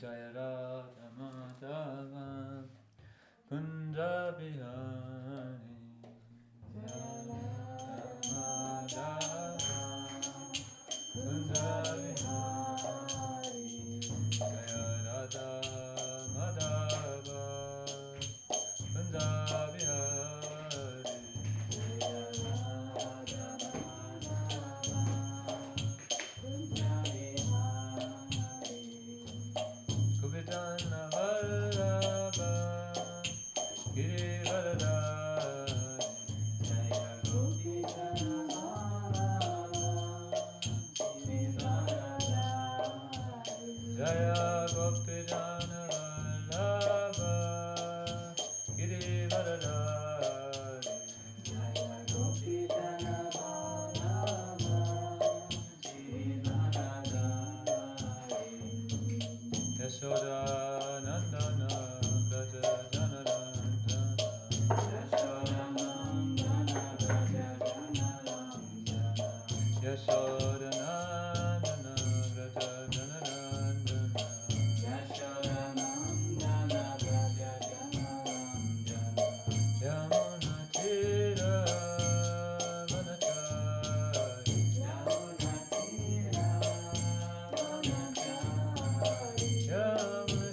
Jaya Radha Madhava Kunja Bihari Jaya Radha Madhava Kunja Bihari Jaya Radha Madhava Kunja Bihari Jaya Radha Madhava Kunja Bihari Gopijana Vallabha Girivaradhari Jaya Gopijana Vallabha Girivaradhari Jaya Gopijana Vallabha Girivaradhari Jaya Gopijana Vallabha Girivaradhari Yashoda Nandana Braja Janarandana Yashoda Nandana Braja Janarandana Yashoda Nandana Braja Janarandana Yashoda Nandana Braja Janarandana Yamuna Tira Vanachari Yamuna Tira Vanachari Yamuna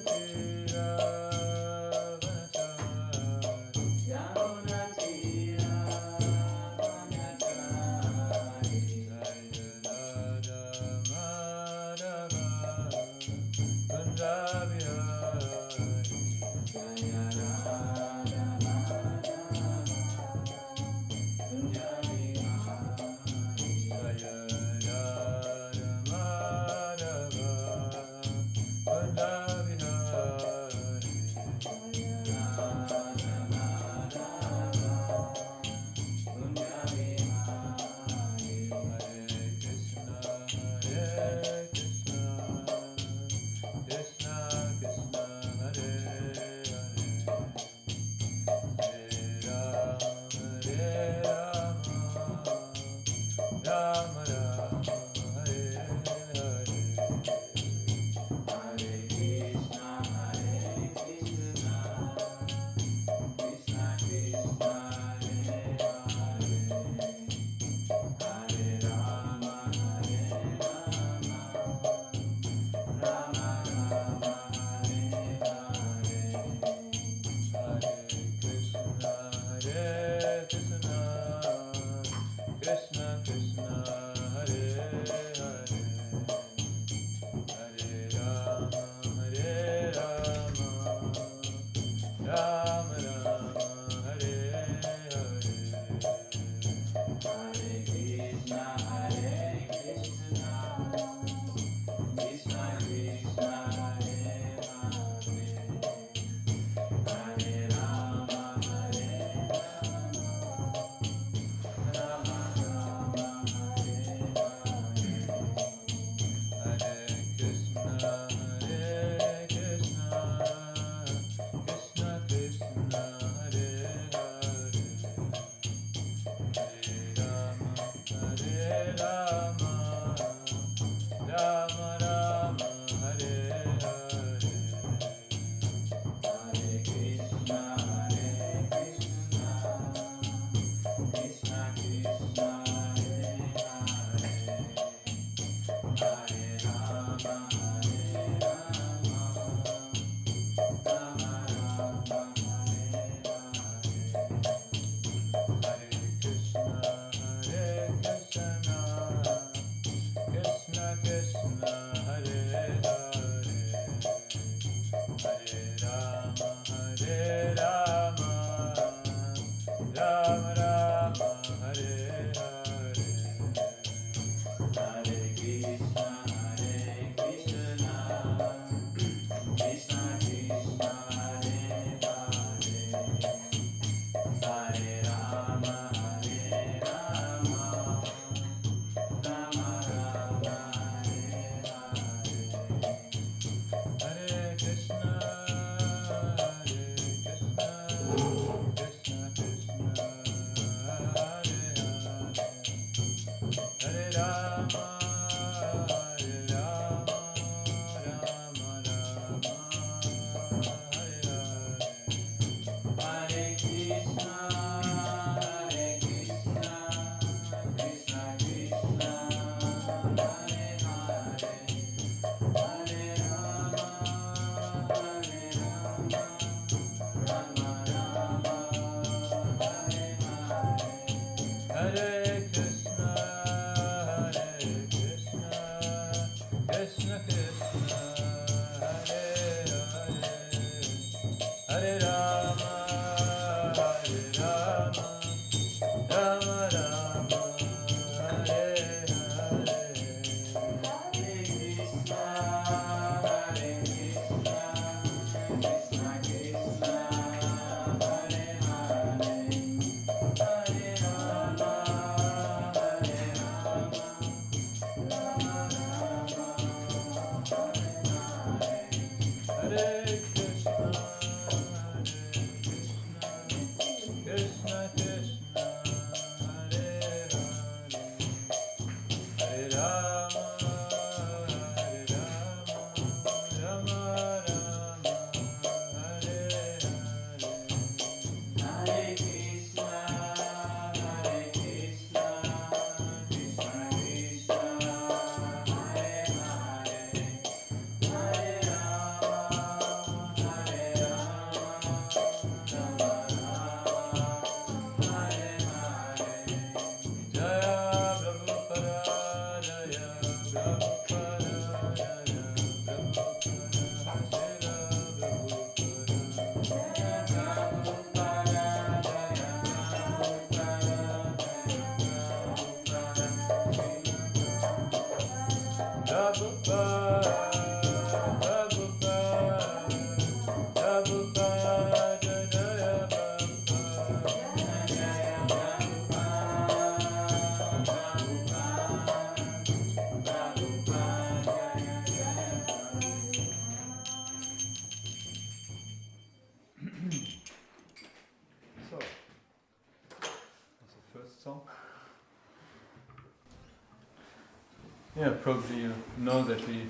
Yeah, probably you know that we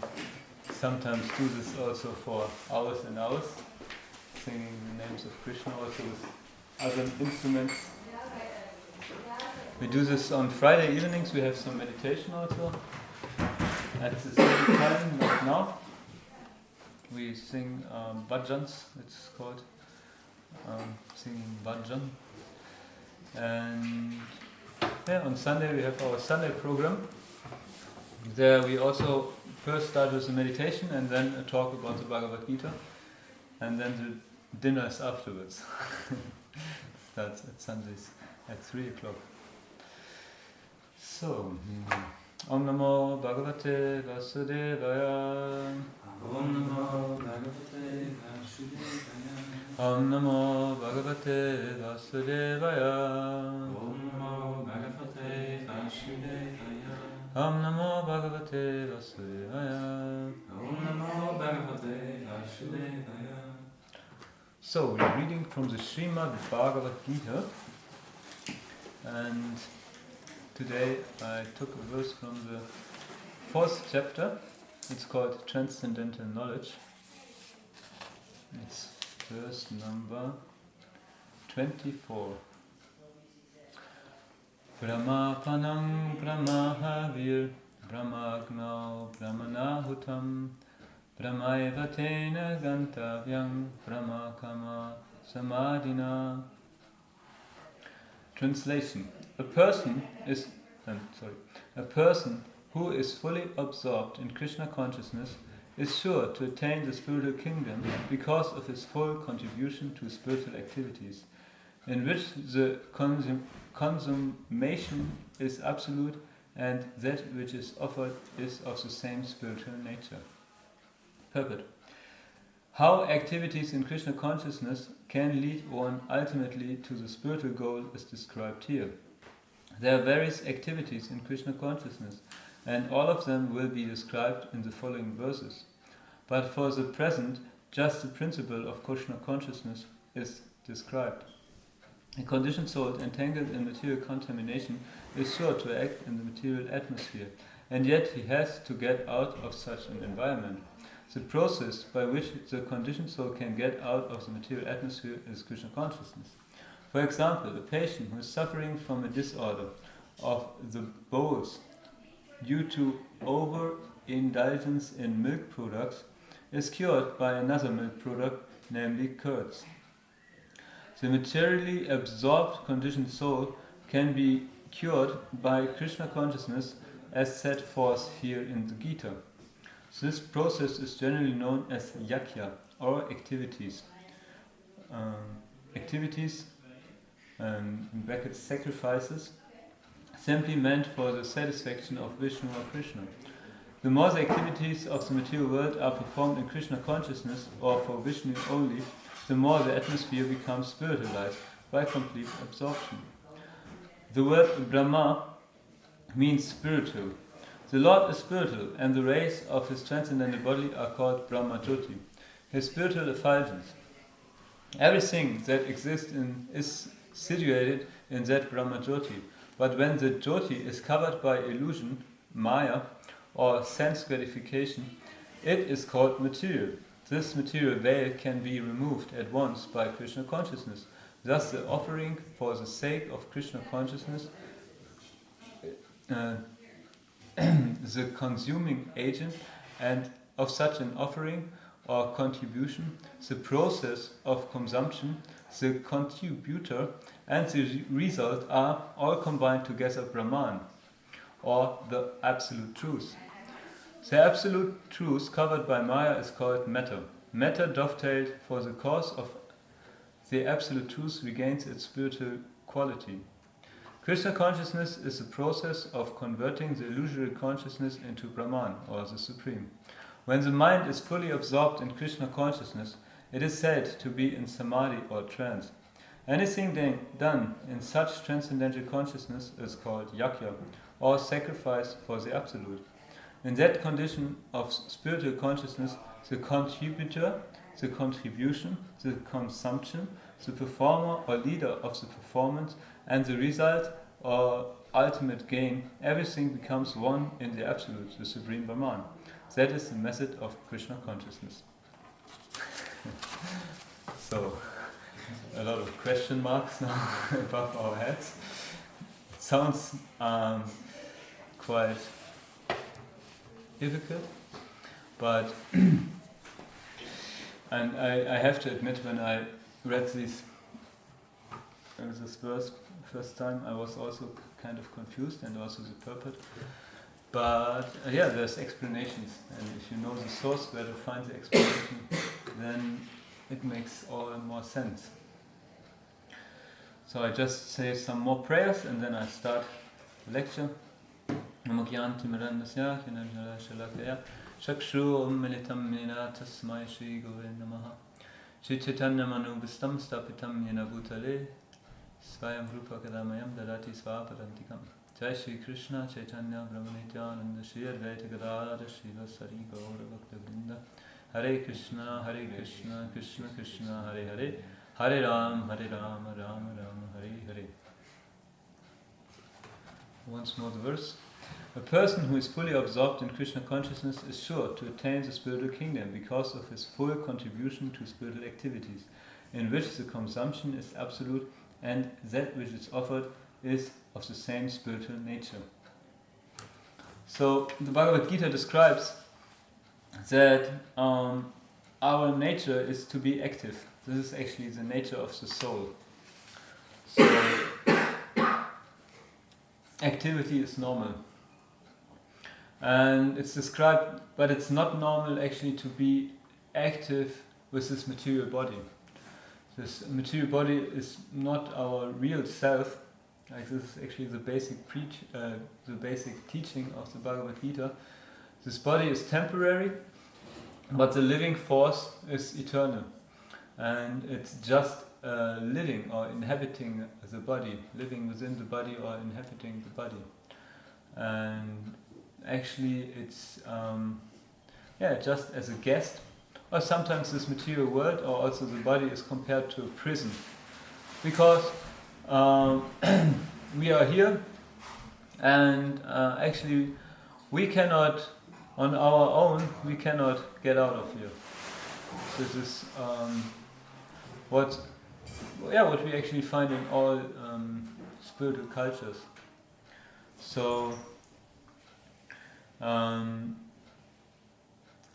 sometimes do this also for hours and hours, singing the names of Krishna also with other instruments. We do this on Friday evenings. We have some meditation also at the same time. Like now, we sing bhajans. It's called singing bhajan. And yeah, on Sunday we have our Sunday program. There we also first start with the meditation and then a talk about the Bhagavad-gita, and then the dinners afterwards. Starts at Sundays at 3 o'clock. So, Om Namo Bhagavate Vasudevaya. Om Namo Bhagavate Vasudevaya. Om Namo Bhagavate Vasudevaya. Om Namo Bhagavate Vasudevaya. Om Namo Bhagavate Vasudevaya. Om Namo Bhagavate Vasudevaya. So, we're reading from the Srimad Bhagavad-gita, and today I took a verse from the 4th chapter. It's called Transcendental Knowledge. It's verse number 24. Brahmapanam Brahmahavir Brahmagnau Brahmanahutam Brahmaivatena Gantavyam Brahmakama Samadhina. Translation: A person who is fully absorbed in Krishna consciousness is sure to attain the spiritual kingdom because of his full contribution to spiritual activities, in which the consummation is absolute and that which is offered is of the same spiritual nature. Purport: How activities in Krishna consciousness can lead one ultimately to the spiritual goal is described here. There are various activities in Krishna consciousness, and all of them will be described in the following verses. But for the present, just the principle of Krishna consciousness is described. A conditioned soul entangled in material contamination is sure to act in the material atmosphere, and yet he has to get out of such an environment. The process by which the conditioned soul can get out of the material atmosphere is Krishna consciousness. For example, a patient who is suffering from a disorder of the bowels due to overindulgence in milk products is cured by another milk product, namely curds. The materially absorbed conditioned soul can be cured by Krishna consciousness as set forth here in the Gita. This process is generally known as yakya, or activities. Activities, in brackets sacrifices, simply meant for the satisfaction of Vishnu or Krishna. The more the activities of the material world are performed in Krishna consciousness or for Vishnu only, the more the atmosphere becomes spiritualized by complete absorption. The word Brahma means spiritual. The Lord is spiritual, and the rays of his transcendental body are called Brahma Jyoti, his spiritual effulgence. Everything that exists is situated in that Brahma Jyoti, but when the Jyoti is covered by illusion, Maya, or sense gratification, it is called material. This material veil can be removed at once by Krishna consciousness. Thus the offering for the sake of Krishna consciousness, the consuming agent and of such an offering or contribution, the process of consumption, the contributor, and the result are all combined together Brahman, or the absolute truth. The absolute truth covered by Maya is called matter. Matter dovetailed for the cause of the absolute truth regains its spiritual quality. Krishna consciousness is the process of converting the illusory consciousness into Brahman, or the Supreme. When the mind is fully absorbed in Krishna consciousness, it is said to be in samadhi or trance. Anything done in such transcendental consciousness is called yakya, or sacrifice for the Absolute. In that condition of spiritual consciousness, the contributor, the contribution, the consumption, the performer or leader of the performance, and the result or ultimate gain, everything becomes one in the Absolute, the Supreme Brahman. That is the method of Krishna consciousness. So, a lot of question marks now above our heads. Sounds quite difficult, but and I have to admit, when I read this verse first time, I was also kind of confused, and also the purport. But yeah, there's explanations, and if you know the source where to find the explanation, then it makes all more sense. So I just say some more prayers, and then I start the lecture. Namo Gyanti Mirandasya Kinajala Shalakaya Chakshu Militam Nina Tasmai Shri Gove Namaha Shri Chaitanya Manu Bistam Stapitam Yena Bhutale Svayam Rupa Kadamayam Dadati Svapadantikam Jai Shri Krishna Chaitanya Brahmanityananda Shri Advaita Gadadhara Shriva Sari Gaura Bhakta Vrinda Hare Krishna Krishna Krishna Hare Hare Hare Ram Ram Ram Hare Hare. Once more the verse. A person who is fully absorbed in Krishna consciousness is sure to attain the spiritual kingdom because of his full contribution to spiritual activities, in which the consumption is absolute and that which is offered is of the same spiritual nature. So the Bhagavad-gita describes that our nature is to be active. This is actually the nature of the soul. So activity is normal. And it's described, but it's not normal actually to be active with this material body. This material body is not our real self. Like, this is actually the basic teaching of the Bhagavad-gita. This body is temporary, but the living force is eternal. And it's just living or inhabiting the body, living within the body or inhabiting the body. And actually it's just as a guest, or sometimes this material world or also the body is compared to a prison, because we are here and actually we cannot, on our own, we cannot get out of here. This is what we actually find in all spiritual cultures. So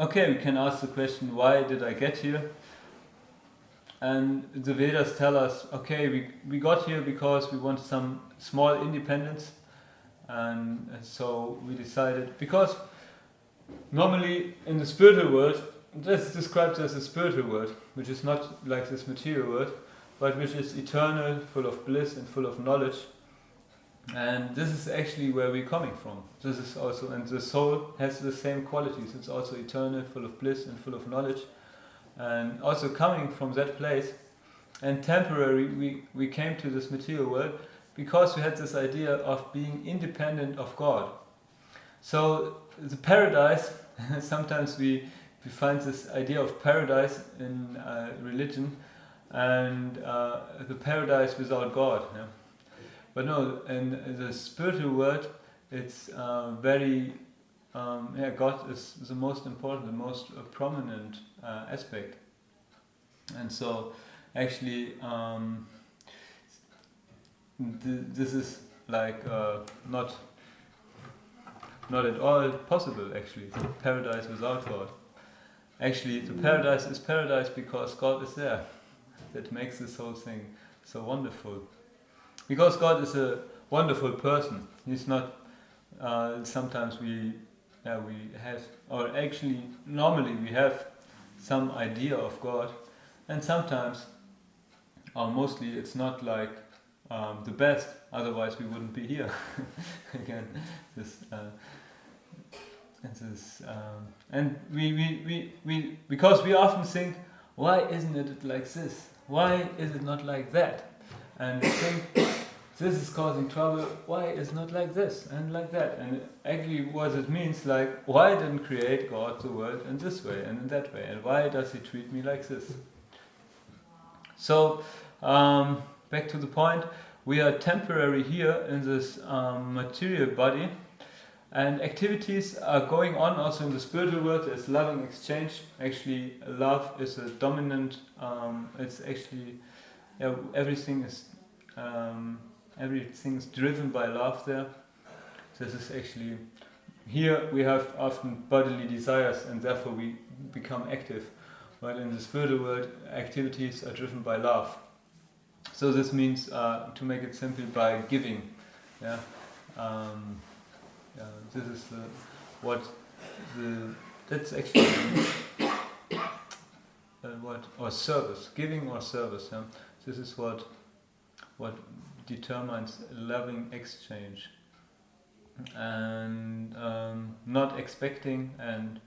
okay, we can ask the question, why did I get here? And the Vedas tell us, okay, we got here because we want some small independence, and so we decided, because normally in the spiritual world, this is described as a spiritual world, which is not like this material world, but which is eternal, full of bliss and full of knowledge. And this is actually where we're coming from. This is also, and the soul has the same qualities. It's also eternal, full of bliss and full of knowledge. And also coming from that place, and temporary, we came to this material world because we had this idea of being independent of God. So the paradise, sometimes we find this idea of paradise in religion, and the paradise without God. Yeah? But no, in the spiritual world, it's very, God is the most important, the most prominent aspect. And so, actually, this is like not at all possible, actually, the paradise without God. Actually, the paradise is paradise because God is there. That makes this whole thing so wonderful. Because God is a wonderful person. He's not, sometimes we have, or actually normally we have some idea of God, and sometimes, or mostly, it's not like the best, otherwise we wouldn't be here. Again, and we because we often think, why isn't it like this? Why is it not like that? And we think, this is causing trouble, why is it not like this and like that? And actually what it means, like, why didn't create God the world in this way and in that way? And why does he treat me like this? So, back to the point, we are temporary here in this material body, and activities are going on also in the spiritual world. There's loving exchange. Actually, love is a dominant. It's actually everything is driven by love there. This is actually here we have often bodily desires, and therefore we become active. But in the spiritual world, activities are driven by love. So this means, to make it simple, by giving. Yeah. This is that's actually or service, giving or service. Yeah? This is what determines loving exchange, and not expecting and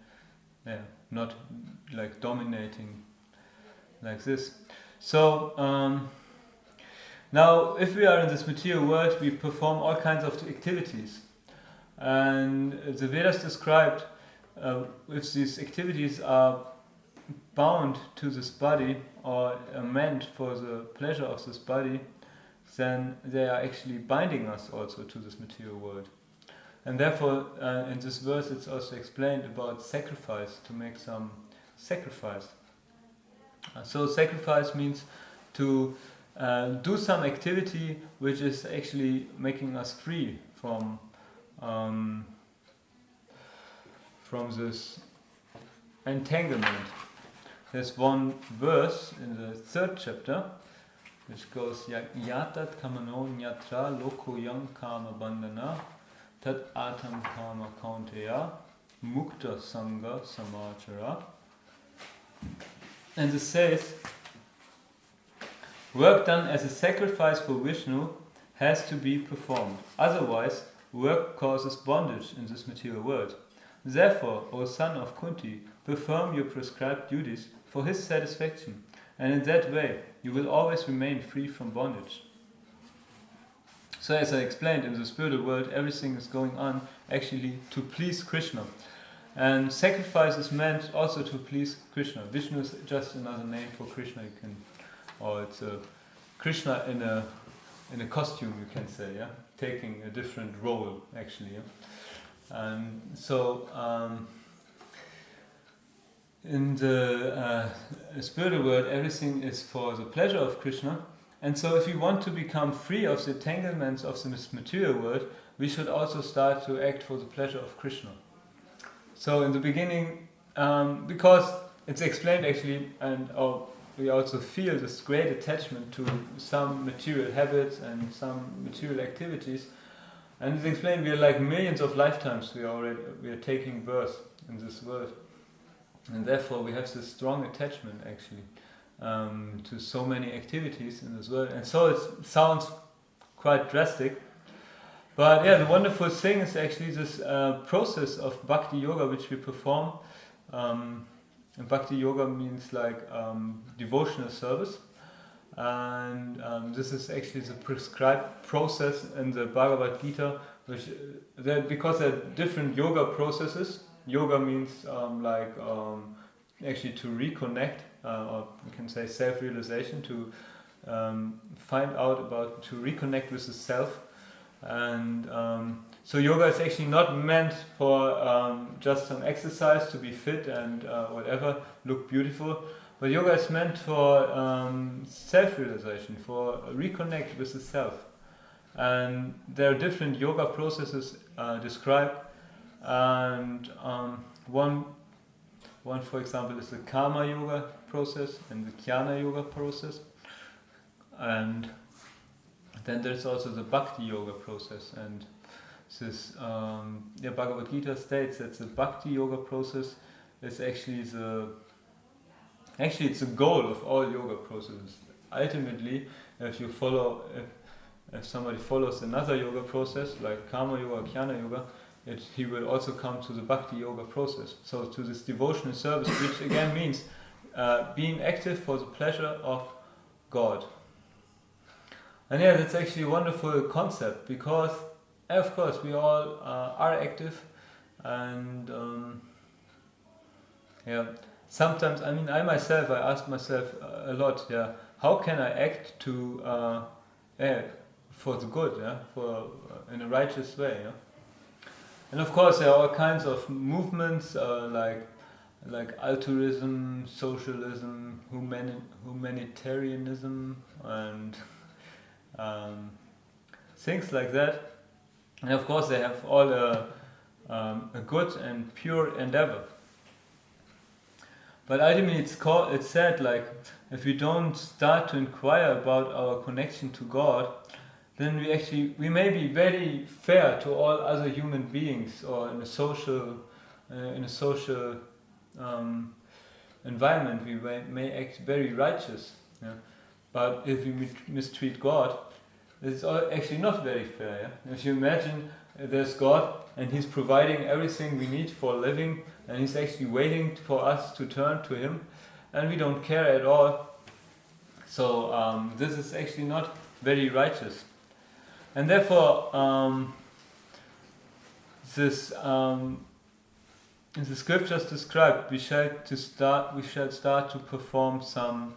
not like dominating like this. So now, if we are in this material world, we perform all kinds of activities. And the Vedas described if these activities are bound to this body or are meant for the pleasure of this body, then they are actually binding us also to this material world. And therefore, in this verse, it's also explained about sacrifice, to make some sacrifice. So sacrifice means to do some activity which is actually making us free from this entanglement. There's one verse in the 3rd chapter which goes Yatat kamano nyatra loko yang kama bandhana tat atam kama kaunteya mukta sangha samachara. And it says, work done as a sacrifice for Vishnu has to be performed. Otherwise, work causes bondage in this material world. Therefore, O son of Kunti, perform your prescribed duties for his satisfaction, and in that way you will always remain free from bondage. So as I explained, in the spiritual world, everything is going on actually to please Krishna. And sacrifice is meant also to please Krishna. Vishnu is just another name for Krishna. It's Krishna in a costume, you can say, yeah, taking a different role actually. Yeah? So in the spiritual world, everything is for the pleasure of Krishna. And so if we want to become free of the entanglements of this material world, we should also start to act for the pleasure of Krishna. So in the beginning, because it's explained actually, and we also feel this great attachment to some material habits and some material activities, and it's explained we are like millions of lifetimes we are taking birth in this world, and therefore we have this strong attachment actually to so many activities in this world, and so it sounds quite drastic. But yeah, the wonderful thing is actually this process of bhakti yoga which we perform. And bhakti yoga means like devotional service, and this is actually the prescribed process in the Bhagavad-gita, because there are different yoga processes. Yoga means actually to reconnect, or you can say self-realization, to find out to reconnect with the self. And so yoga is actually not meant for just some exercise to be fit and look beautiful, but yoga is meant for self-realization, for reconnect with the self. And there are different yoga processes described, and one for example is the karma yoga process and the jnana yoga process, and then there's also the bhakti yoga process. And this Bhagavad-gita states that the bhakti yoga process is actually it's the goal of all yoga processes. Ultimately, if somebody follows another yoga process like karma yoga, jnana yoga, he will also come to the bhakti yoga process. So to this devotional service, which again means being active for the pleasure of God. And yeah, that's actually a wonderful concept, because of course we all are active, and sometimes, I ask myself a lot, how can I act to for the good, yeah, for in a righteous way, yeah. And of course, there are all kinds of movements like altruism, socialism, humanitarianism, and things like that. And of course, they have all a good and pure endeavor. But ultimately, it's said like if we don't start to inquire about our connection to God, then we may be very fair to all other human beings, or in a social environment we may act very righteous. Yeah? But if we mistreat God, it's actually not very fair. Yeah? If you imagine there's God and He's providing everything we need for living, and He's actually waiting for us to turn to Him, and we don't care at all. So this is actually not very righteous. And therefore, this in the scriptures described, we shall start to perform some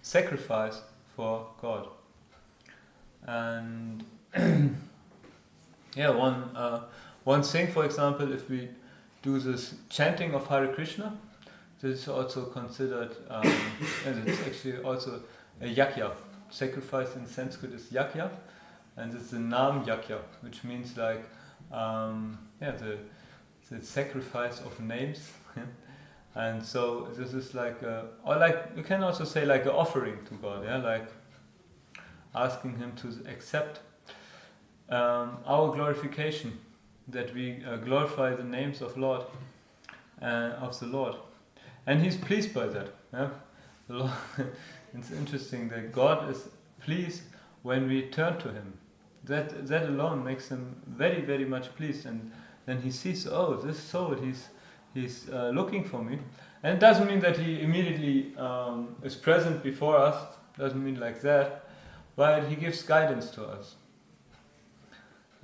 sacrifice for God. And one thing, for example, if we do this chanting of Hare Krishna, this is also considered, and it's actually also a yakya. Sacrifice in Sanskrit is yakya, and it's the Nam yakya, which means like the sacrifice of names. And so this is like or like you can also say like an offering to God, yeah, like asking Him to accept our glorification, that we glorify the names of the Lord, and He's pleased by that. Yeah? The Lord, it's interesting that God is pleased when we turn to Him. That alone makes Him very, very much pleased, and then He sees, oh, this soul, he's looking for me, and it doesn't mean that He immediately is present before us. Doesn't mean like that, but He gives guidance to us.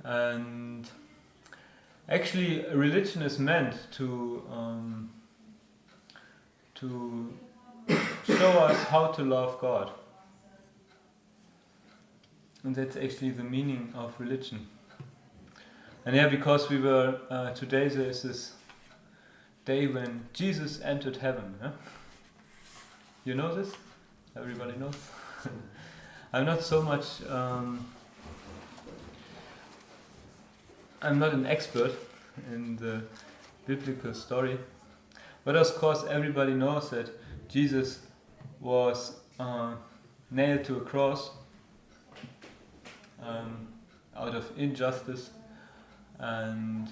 And actually, religion is meant to show us how to love God. And that's actually the meaning of religion. And yeah, because we were, today there is this day when Jesus entered heaven. Huh? You know this? Everybody knows? I'm not so much, I'm not an expert in the biblical story. But of course everybody knows that Jesus was nailed to a cross out of injustice, and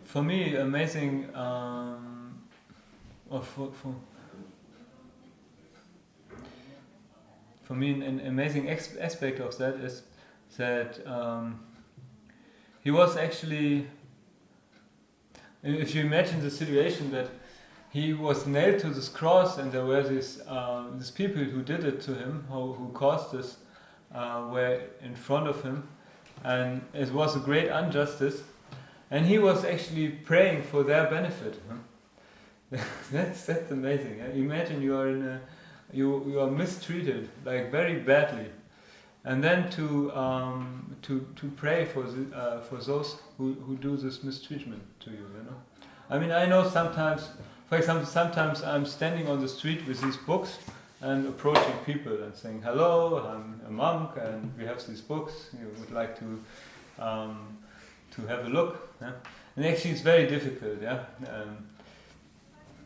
for me amazing for me an amazing aspect of that is that he was actually, if you imagine the situation that he was nailed to this cross, and there were these people who did it to him, who caused this, were in front of him, and it was a great injustice, and he was actually praying for their benefit. Huh? that's amazing. Yeah? Imagine you are you are mistreated like very badly, and then to pray for those who do this mistreatment to you. You know, I mean, I know sometimes. For example, sometimes I'm standing on the street with these books and approaching people and saying, hello, I'm a monk and we have these books, you would like to have a look. Yeah? And actually it's very difficult, yeah.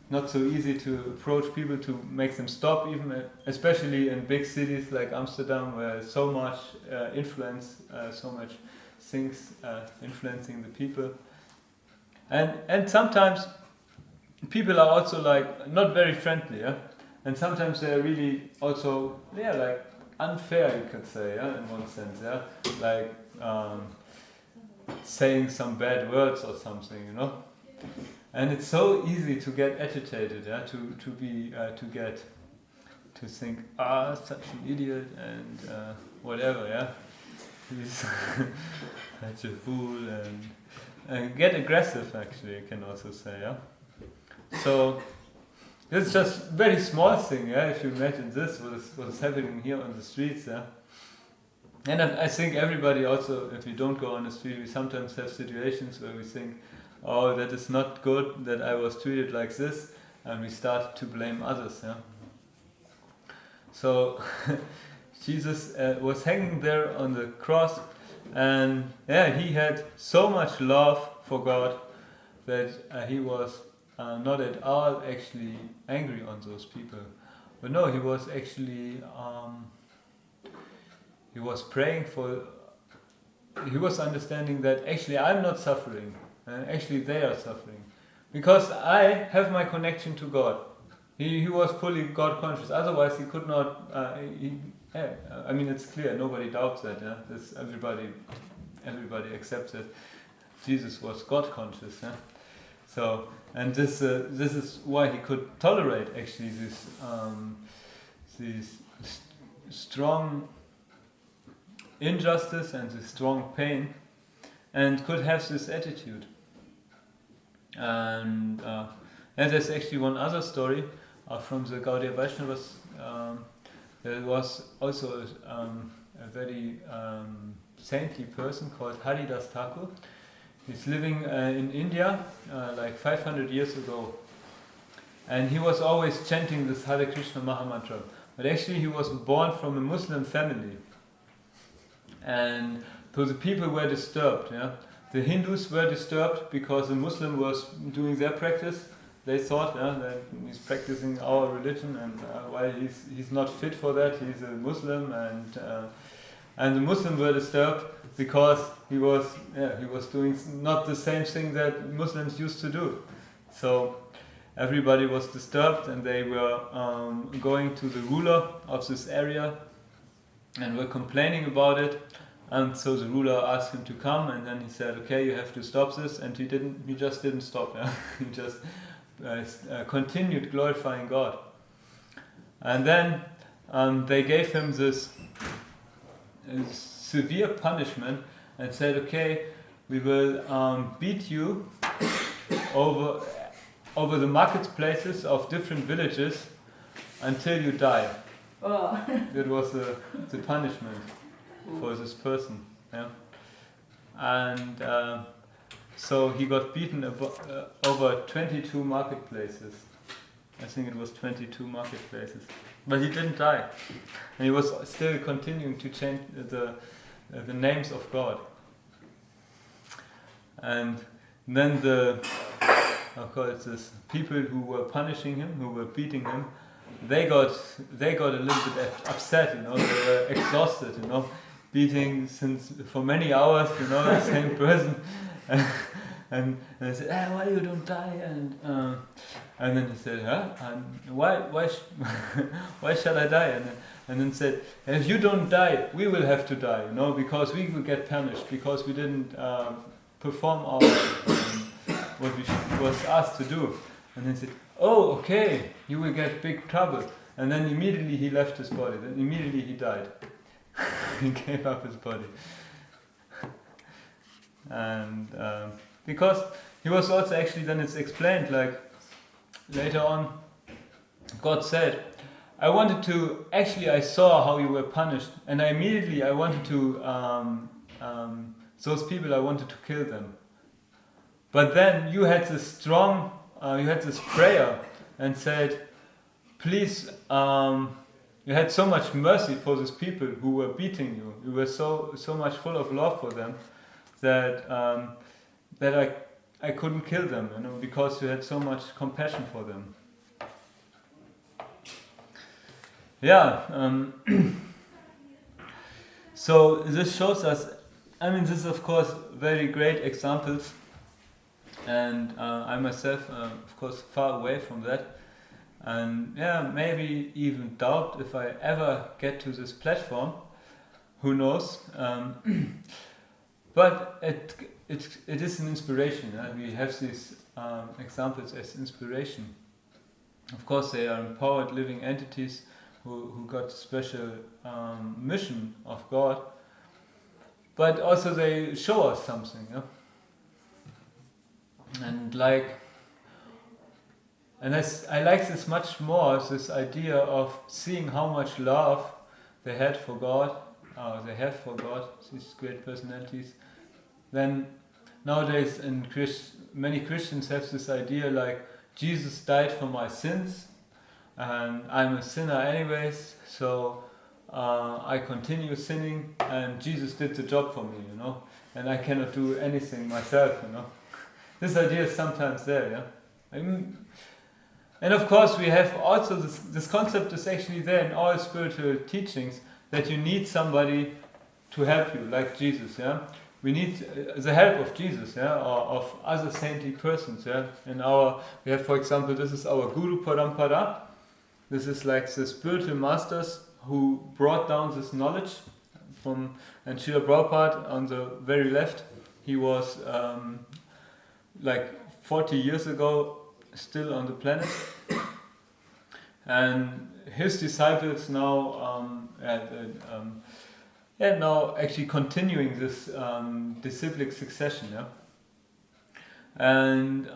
Not so easy to approach people, to make them stop, even especially in big cities like Amsterdam, where so much influence, so much things influencing the people. And sometimes people are also like not very friendly, yeah? And sometimes they're really also, yeah, like unfair, you could say, yeah, in one sense, yeah, like saying some bad words or something, you know. And it's so easy to get agitated, yeah, to think, such an idiot and whatever, yeah, he's such a fool, and get aggressive. Actually, you can also say, yeah. So it's just very small thing, yeah. If you imagine this, what is happening here on the streets, yeah. And I think everybody also, if we don't go on the street, we sometimes have situations where we think, oh, that is not good that I was treated like this, and we start to blame others. Yeah? So Jesus was hanging there on the cross, and he had so much love for God that he was not at all actually angry on those people. But no, he was actually he was praying for. He was understanding that actually I'm not suffering, and actually they are suffering, because I have my connection to God. He was fully God conscious. Otherwise, he could not. I mean, it's clear. Nobody doubts that. Yeah? This, everybody accepts it. Jesus was God conscious. Yeah? So, and this is why he could tolerate actually this strong injustice and this strong pain, and could have this attitude. And there's actually one other story from the Gaudiya Vaishnavas. There was also a very saintly person called Haridas Thakur. He's living in India like 500 years ago, and he was always chanting this Hare Krishna Mahamantra. But actually he was born from a Muslim family, and so the people were disturbed. Yeah? The Hindus were disturbed because the Muslim was doing their practice. They thought that he's practicing our religion, and while he's not fit for that, he's a Muslim, and the Muslims were disturbed because he was doing not the same thing that Muslims used to do. So everybody was disturbed, and they were going to the ruler of this area and were complaining about it. And so the ruler asked him to come, and then he said, "Okay, you have to stop this." And he didn't. He just didn't stop. Yeah? He just continued glorifying God. And then they gave him this severe punishment and said, "Okay, we will beat you over the marketplaces of different villages until you die." Oh. That was the punishment for this person. Yeah? And so he got beaten over 22 marketplaces. I think it was 22 marketplaces. But he didn't die. And he was still continuing to chant the names of God. And then this people who were punishing him, who were beating him, they got a little bit upset, They were exhausted, beating for many hours, the same person. And they said, "Why you don't die?" And then he said, why shall I die? And then said, "If you don't die, we will have to die, because we will get punished because we didn't perform our what we was asked to do." And then he said, "Oh, okay, you will get big trouble." And then immediately he left his body. Then immediately he died. He gave up his body. And because he was also actually, then it's explained, like later on, God said, I saw how you were punished, and I wanted to, those people, I wanted to kill them. But then you had this prayer and said, please, you had so much mercy for these people who were beating you. You were so much full of love for them that I couldn't kill them, because you had so much compassion for them. Yeah. So this shows us. This is of course very great examples, and I myself, of course, far away from that. And maybe even doubt if I ever get to this platform. Who knows? But it is an inspiration. We have these examples as inspiration. Of course, they are empowered living entities who got special mission of God. But also they show us something. And I like this much more, this idea of seeing how much love they had for God, they have for God, these great personalities, then nowadays many Christians have this idea like Jesus died for my sins and I'm a sinner anyways, so I continue sinning and Jesus did the job for me, and I cannot do anything myself, This idea is sometimes there, yeah. And of course we have also this concept is actually there in all spiritual teachings, that you need somebody to help you, like Jesus, yeah. We need the help of Jesus, yeah, or of other saintly persons, yeah. We have, for example, this is our Guru Parampara. This is like the spiritual masters who brought down this knowledge from, and Srila Prabhupada on the very left, he was like 40 years ago still on the planet, and his disciples now now actually continuing this disciplic succession, yeah. And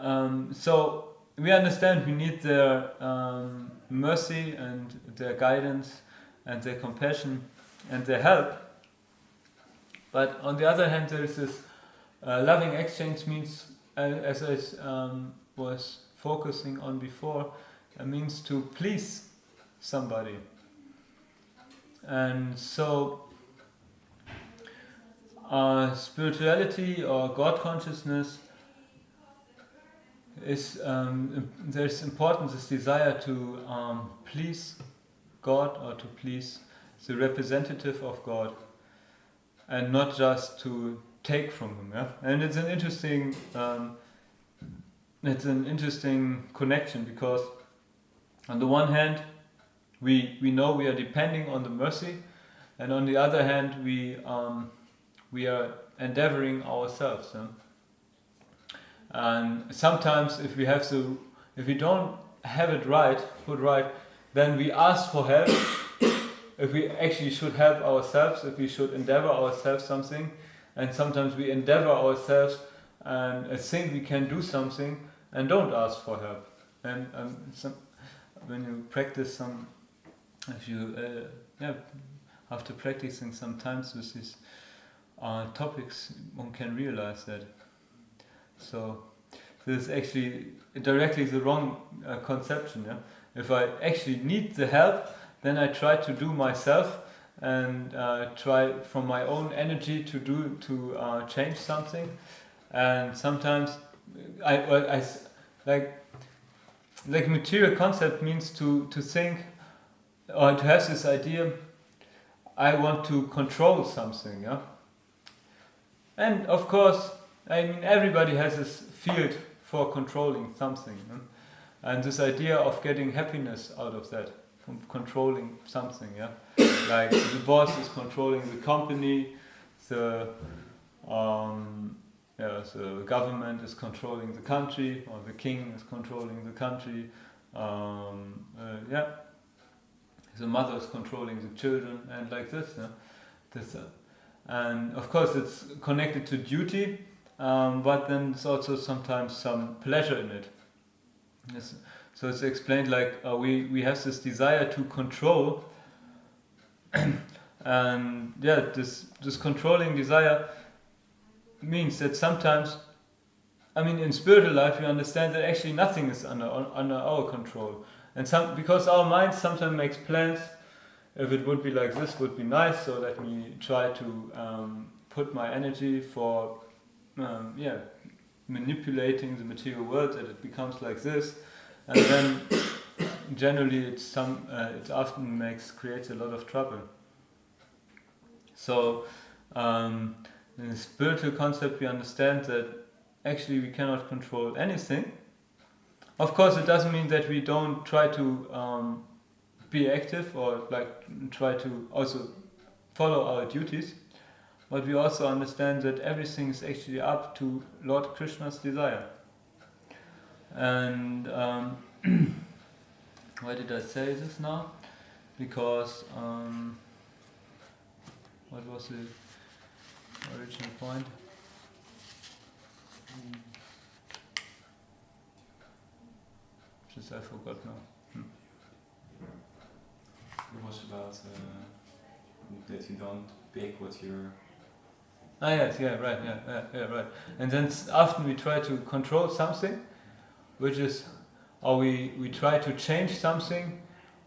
so we understand we need their mercy and their guidance and their compassion and their help. But on the other hand, there is this loving exchange means, as I was focusing on before, means to please somebody. And so spirituality or God consciousness is there's importance, this desire to please God or to please the representative of God, and not just to take from him. Yeah? And it's an interesting connection, because on the one hand we know we are depending on the mercy, and on the other hand we are endeavoring ourselves. Yeah? And sometimes if we don't have it put right, then we ask for help. If we actually should help ourselves, if we should endeavor ourselves something, and sometimes we endeavor ourselves and think we can do something and don't ask for help. And when you practice after practicing sometimes with these topics, one can realize that. So this is actually directly the wrong conception. Yeah? If I actually need the help, then I try to do myself and try from my own energy to change something. And sometimes I like material concept means to think or to have this idea, I want to control something. Yeah? And of course, I mean, everybody has this field for controlling something, and this idea of getting happiness out of that, from controlling something, yeah. Like the boss is controlling the company, the government is controlling the country, or the king is controlling the country, the mother is controlling the children, and like this, yeah. And of course, it's connected to duty. But then there's also sometimes some pleasure in it. Yes. So it's explained like we have this desire to control, and this controlling desire means that sometimes, I mean, in spiritual life we understand that actually nothing is under our control, and because our mind sometimes makes plans. If it would be like this, would be nice. So let me try to put my energy for manipulating the material world, that it becomes like this, and then generally it often creates a lot of trouble. So in the spiritual concept we understand that actually we cannot control anything. Of course, it doesn't mean that we don't try to be active or like try to also follow our duties. But we also understand that everything is actually up to Lord Krishna's desire. And why did I say this now? Because what was the original point? Just I forgot now. It was about that you don't pick what you're... Ah yes, yeah, right, right. And then often we try to control something, which is, or we try to change something,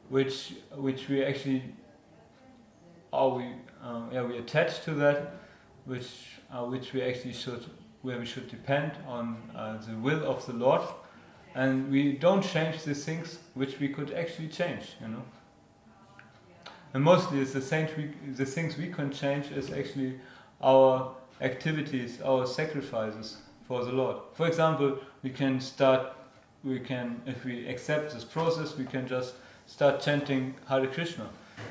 which we actually, or we attach to that, which we actually should, where we should depend on the will of the Lord, and we don't change the things which we could actually change, you know. And mostly it's the things we can change is actually our activities, our sacrifices for the Lord. For example, if we accept this process, we can just start chanting Hare Krishna.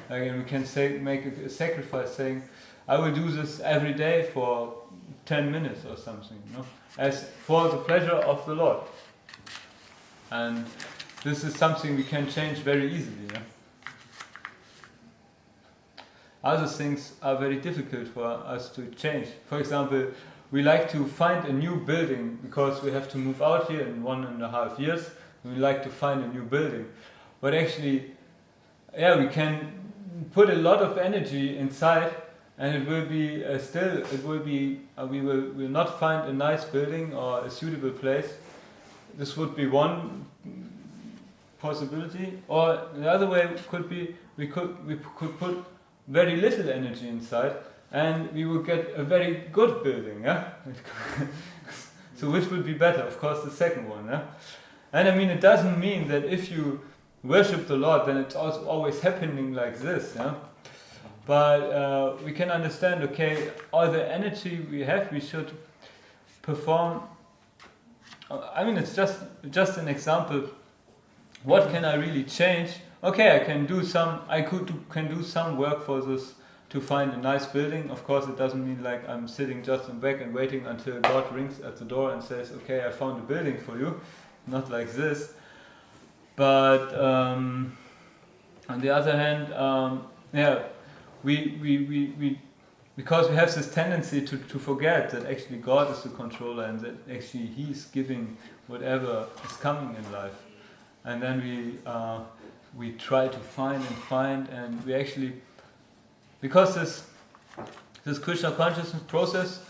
And we can make a sacrifice saying, I will do this every day for 10 minutes or something, you know, as for the pleasure of the Lord. And this is something we can change very easily. Yeah? Other things are very difficult for us to change. For example, we like to find a new building because we have to move out here in 1.5 years. And we like to find a new building. But actually, we can put a lot of energy inside, and it will be we will not find a nice building or a suitable place. This would be one possibility, or the other way could be we could put very little energy inside, and we will get a very good building. Yeah. So which would be better? Of course, the second one. Yeah. And I mean, it doesn't mean that if you worship the Lord, then it's also always happening like this. Yeah. But we can understand. Okay, all the energy we have, we should perform. I mean, it's just an example. What can I really change? Okay, I can do some work for this to find a nice building. Of course, it doesn't mean like I'm sitting just in back and waiting until God rings at the door and says, "Okay, I found a building for you." Not like this. But on the other hand, we because we have this tendency to forget that actually God is the controller and that actually He's giving whatever is coming in life, and then we try to find, and we actually, because this Krishna consciousness process,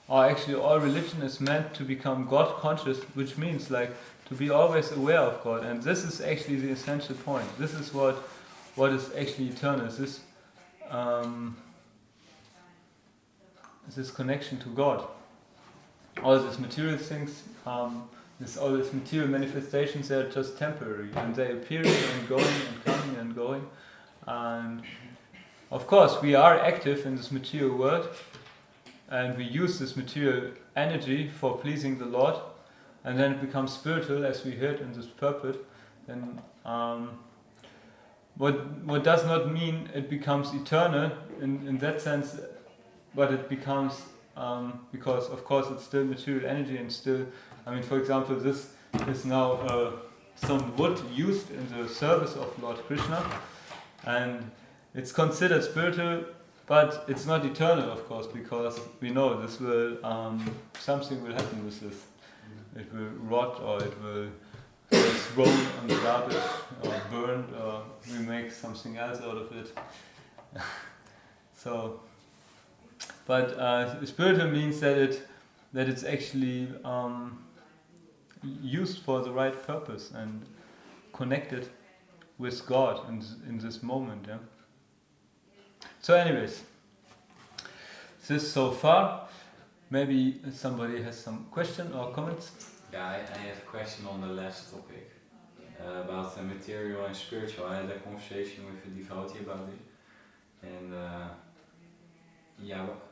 or actually all religion is meant to become God conscious, which means like to be always aware of God, and this is actually the essential point. This is what is actually eternal. This connection to God. All these material things, all these material manifestations, they are just temporary, and they appearing and going and coming and going. And of course, we are active in this material world, and we use this material energy for pleasing the Lord, and then it becomes spiritual, as we heard in this purport. Then, what does not mean it becomes eternal in that sense, but it becomes because of course it's still material energy and still. I mean, for example, this is now some wood used in the service of Lord Krishna, and it's considered spiritual, but it's not eternal, of course, because we know this will something will happen with this. It will rot, or it will get thrown on the garbage, or burned, or we make something else out of it. So, but spiritual means that it's actually used for the right purpose and connected with God in this moment. Yeah. So, anyways, this so far. Maybe somebody has some question or comments? Yeah, I have a question on the last topic about the material and spiritual. I had a conversation with a devotee about it, and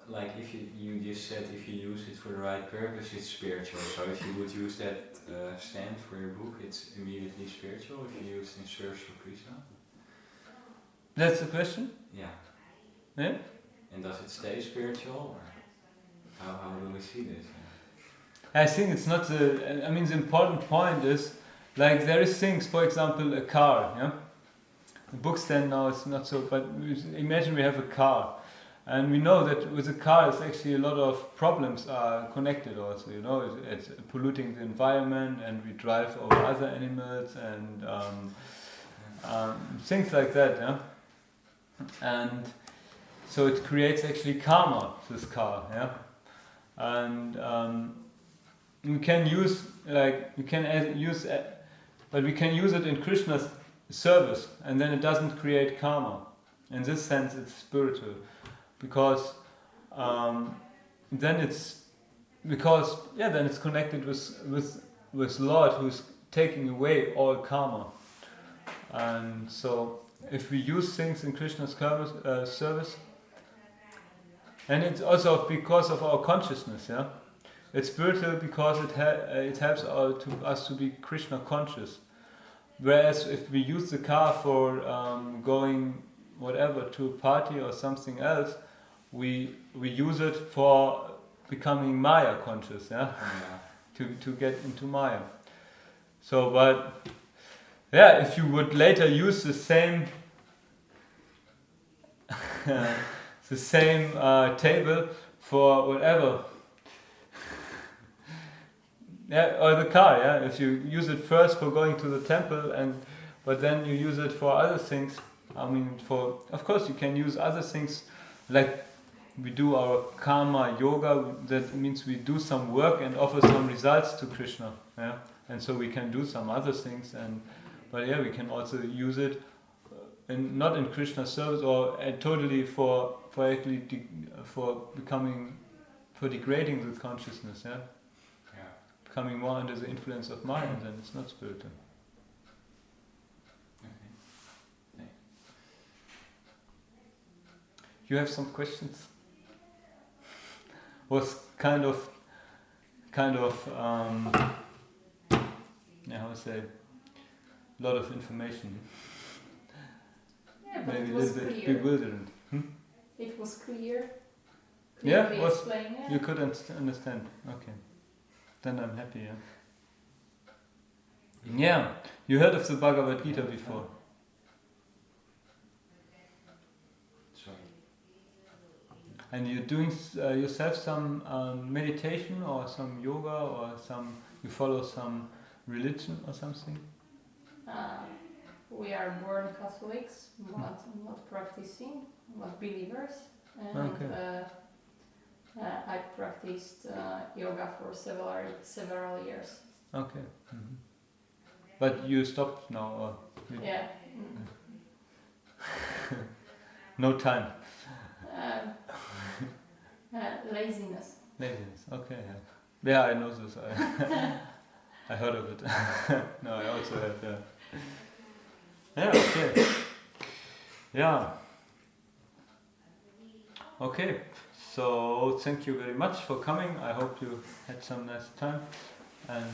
like if you just said if you use it for the right purpose, it's spiritual. So if you would use that stand for your book, it's immediately spiritual. If you use it in service for Krishna. That's the question? Yeah. Yeah. And does it stay spiritual, or how do we see this? I think it's not the important point is, like, there is things, for example, a car, yeah? The book stand now is not so, but imagine we have a car, and we know that with a car it's actually a lot of problems are connected also, you know, it's polluting the environment, and we drive over other animals, and things like that, yeah? And so it creates actually karma, this car, yeah. And we can use but we can use it in Krishna's service, and then it doesn't create karma. In this sense, it's spiritual, because then it's connected with Lord, who's taking away all karma. And so, if we use things in Krishna's service, and it's also because of our consciousness, yeah. It's spiritual because it helps us to be Krishna conscious. Whereas if we use the car for going whatever to a party or something else, we use it for becoming Maya conscious, yeah, to get into Maya. So, but yeah, if you would later use the same table for whatever. Yeah, or the car, yeah. If you use it first for going to the temple, but then you use it for other things. I mean, of course you can use other things, like we do our karma yoga. That means we do some work and offer some results to Krishna, yeah. And so we can do some other things, but yeah, we can also use it, not in Krishna's service or totally for degrading the consciousness, yeah. Coming more under the influence of Maya, then it's not spiritual. Okay. You have some questions? Was kind of how to say, a lot of information. Yeah, but Maybe it a was little bit clear. bewilderant. It was clear. Yeah, Clearly explained. you could understand. Okay. Then I'm happy, yeah. Yeah, you heard of the Bhagavad-gita before. Sorry. And you're doing yourself some meditation or some yoga or you follow some religion or something? We are born Catholics, but not practicing, not believers. And Okay. I practiced yoga for several years. Okay. Mm-hmm. But you stopped now, or Yeah. no time. Laziness. Laziness. Okay. Yeah, I know this. I heard of it. No, I also have. Yeah. Yeah. Okay. Yeah. Okay. So thank you very much for coming. I hope you had some nice time, and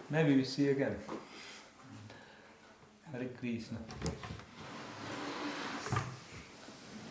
maybe we see you again. Hare Krishna.